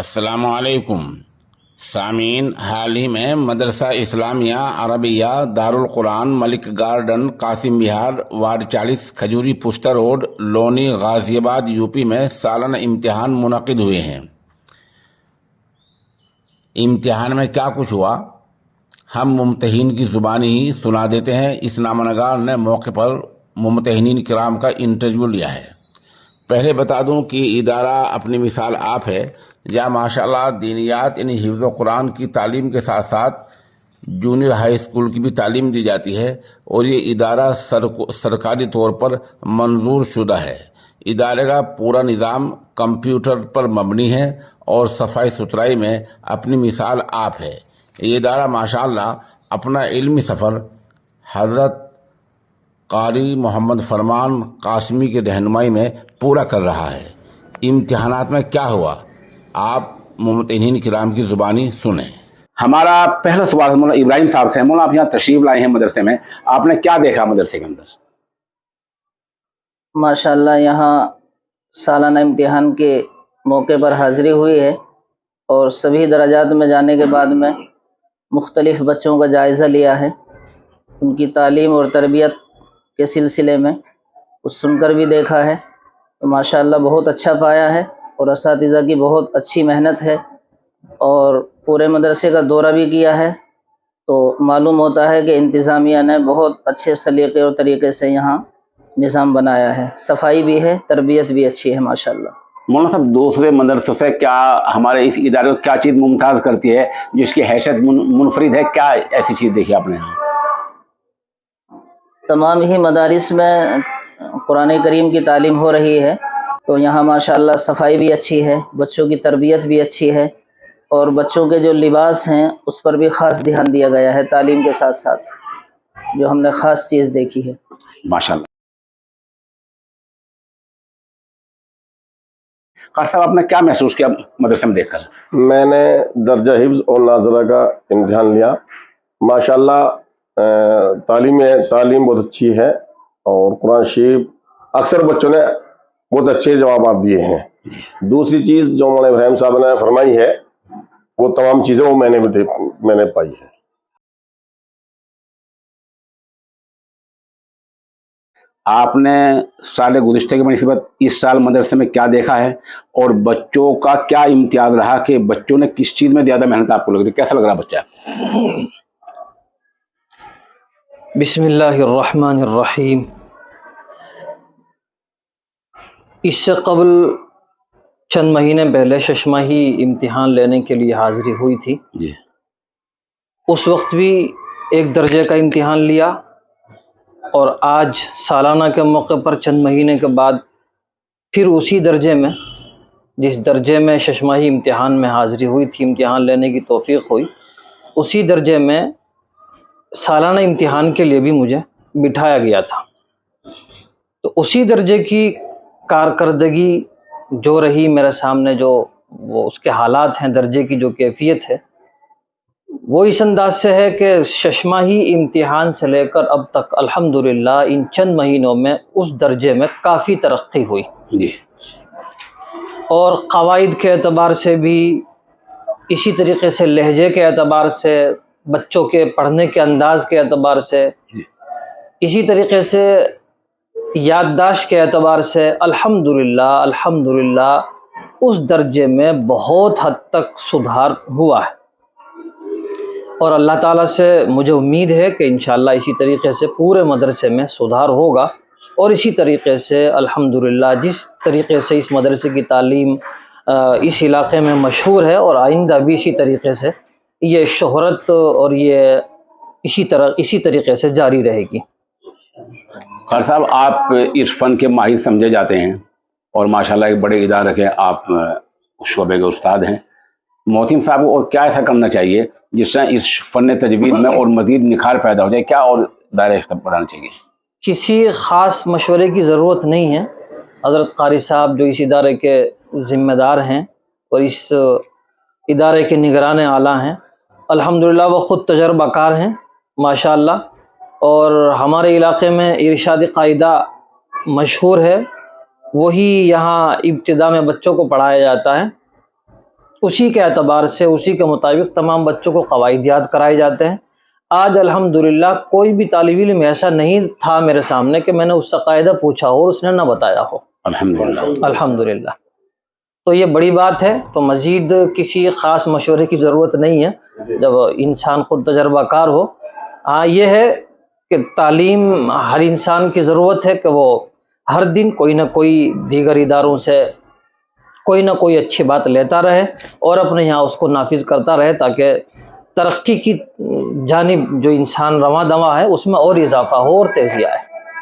السلام علیکم سامعین، حال ہی میں مدرسہ اسلامیہ عربیہ دارالقرآن ملک گارڈن قاسم بہار وارڈ 40 کھجوری پشتہ روڈ لونی غازی آباد یوپی میں سالانہ امتحان منعقد ہوئے ہیں۔ امتحان میں کیا کچھ ہوا ہم ممتحن کی زبانی ہی سنا دیتے ہیں۔ اس نامہ نگار نے موقع پر ممتحنین کرام کا انٹرویو لیا ہے۔ پہلے بتا دوں کہ ادارہ اپنی مثال آپ ہے، جہاں ماشاءاللہ دینیات یعنی حفظ قرآن کی تعلیم کے ساتھ ساتھ جونیئر ہائی اسکول کی بھی تعلیم دی جاتی ہے، اور یہ ادارہ سرکاری طور پر منظور شدہ ہے۔ ادارے کا پورا نظام کمپیوٹر پر مبنی ہے اور صفائی ستھرائی میں اپنی مثال آپ ہے۔ یہ ادارہ ماشاءاللہ اپنا علمی سفر حضرت قاری محمد فرمان قاسمی کے رہنمائی میں پورا کر رہا ہے۔ امتحانات میں کیا ہوا آپ ممتحنین کرام کی زبانی سنیں۔ ہمارا پہلا سوال مولانا ابراہیم صاحب سے ہے۔ مولانا آپ یہاں تشریف لائے ہیں مدرسے میں، آپ نے کیا دیکھا مدرسے کے اندر؟ ماشاءاللہ یہاں سالانہ امتحان کے موقع پر حاضری ہوئی ہے، اور سبھی درجات میں جانے کے بعد میں مختلف بچوں کا جائزہ لیا ہے، ان کی تعلیم اور تربیت کے سلسلے میں کچھ سن کر بھی دیکھا ہے، تو ماشاءاللہ بہت اچھا پایا ہے، اور اساتذہ کی بہت اچھی محنت ہے، اور پورے مدرسے کا دورہ بھی کیا ہے، تو معلوم ہوتا ہے کہ انتظامیہ نے بہت اچھے سلیقے اور طریقے سے یہاں نظام بنایا ہے، صفائی بھی ہے، تربیت بھی اچھی ہے ماشاءاللہ۔ مولانا صاحب، دوسرے مدرسوں سے کیا ہمارے اس ادارے کو کیا چیز ممتاز کرتی ہے جس کی حیثیت منفرد ہے؟ کیا ایسی چیز دیکھی آپ نے یہاں؟ تمام ہی مدارس میں قرآن کریم کی تعلیم ہو رہی ہے، تو یہاں ماشاءاللہ صفائی بھی اچھی ہے، بچوں کی تربیت بھی اچھی ہے، اور بچوں کے جو لباس ہیں اس پر بھی خاص دھیان دیا گیا ہے تعلیم کے ساتھ ساتھ، جو ہم نے خاص چیز دیکھی ہے ماشاءاللہ۔ قاری صاحب، آپ نے کیا محسوس کیا مدرسے میں دیکھ کر؟ میں نے درجہ حفظ اور ناظرہ کا امتحان لیا۔ ماشاءاللہ تعلیم بہت اچھی ہے، اور قرآن شریف اکثر بچوں نے بہت اچھے جوابات دیے ہیں۔ دوسری چیز جو مولانا ابراہیم صاحب نے فرمائی ہے، وہ تمام چیزیں وہ میں نے پائی ہے۔ آپ نے سال گزشتہ کی بنسبت اس سال مدرسے میں کیا دیکھا ہے، اور بچوں کا کیا امتیاز رہا کہ بچوں نے کس چیز میں زیادہ محنت آپ کو لگ رہی؟ کیسا لگ رہا بچہ؟ بسم اللہ الرحمن الرحیم۔ اس سے قبل چند مہینے پہلے ششماہی امتحان لینے کے لیے حاضری ہوئی تھی جی۔ اس وقت بھی ایک درجے کا امتحان لیا، اور آج سالانہ کے موقع پر چند مہینے کے بعد پھر اسی درجے میں، جس درجے میں ششماہی امتحان میں حاضری ہوئی تھی، امتحان لینے کی توفیق ہوئی، اسی درجے میں سالانہ امتحان کے لیے بھی مجھے بٹھایا گیا تھا۔ تو اسی درجے کی کارکردگی جو رہی میرے سامنے، جو وہ اس کے حالات ہیں، درجے کی جو کیفیت ہے، وہ اس انداز سے ہے کہ ششماہی امتحان سے لے کر اب تک الحمدللہ ان چند مہینوں میں اس درجے میں کافی ترقی ہوئی، جی۔ اور قواعد کے اعتبار سے بھی، اسی طریقے سے لہجے کے اعتبار سے، بچوں کے پڑھنے کے انداز کے اعتبار سے، اسی طریقے سے یادداشت کے اعتبار سے الحمدللہ اس درجے میں بہت حد تک سدھار ہوا ہے، اور اللہ تعالیٰ سے مجھے امید ہے کہ انشاءاللہ اسی طریقے سے پورے مدرسے میں سدھار ہوگا، اور اسی طریقے سے الحمدللہ جس طریقے سے اس مدرسے کی تعلیم اس علاقے میں مشہور ہے، اور آئندہ بھی اسی طریقے سے یہ شہرت اور یہ اسی طریقے سے جاری رہے گی۔ قاری صاحب، آپ اس فن کے ماہر سمجھے جاتے ہیں، اور ماشاءاللہ ایک بڑے ادارے کے آپ شعبے کے استاد ہیں۔ محتم صاحب کو اور کیا ایسا کرنا چاہیے جس سے اس فن تجوید میں اور مزید نکھار پیدا ہو جائے؟ کیا اور دائرہ اختیار بڑھانا چاہیے؟ کسی خاص مشورے کی ضرورت نہیں ہے۔ حضرت قاری صاحب جو اس ادارے کے ذمہ دار ہیں اور اس ادارے کے نگران اعلیٰ ہیں، الحمدللہ وہ خود تجربہ کار ہیں ماشاءاللہ، اور ہمارے علاقے میں ارشاد قاعدہ مشہور ہے، وہی یہاں ابتدا میں بچوں کو پڑھایا جاتا ہے، اسی کے اعتبار سے اسی کے مطابق تمام بچوں کو قواعد یاد کرائے جاتے ہیں۔ آج الحمدللہ کوئی بھی طالب علم ایسا نہیں تھا میرے سامنے کہ میں نے اس سے قاعدہ پوچھا ہو اور اس نے نہ بتایا ہو، الحمدللہ۔ الحمدللہ۔ تو یہ بڑی بات ہے، تو مزید کسی خاص مشورے کی ضرورت نہیں ہے جب انسان خود تجربہ کار ہو۔ ہاں یہ ہے کہ تعلیم ہر انسان کی ضرورت ہے کہ وہ ہر دن کوئی نہ کوئی دیگر اداروں سے کوئی نہ کوئی اچھی بات لیتا رہے اور اپنے یہاں اس کو نافذ کرتا رہے، تاکہ ترقی کی جانب جو انسان رواں دواں ہے اس میں اور اضافہ ہو اور تیزی آئے۔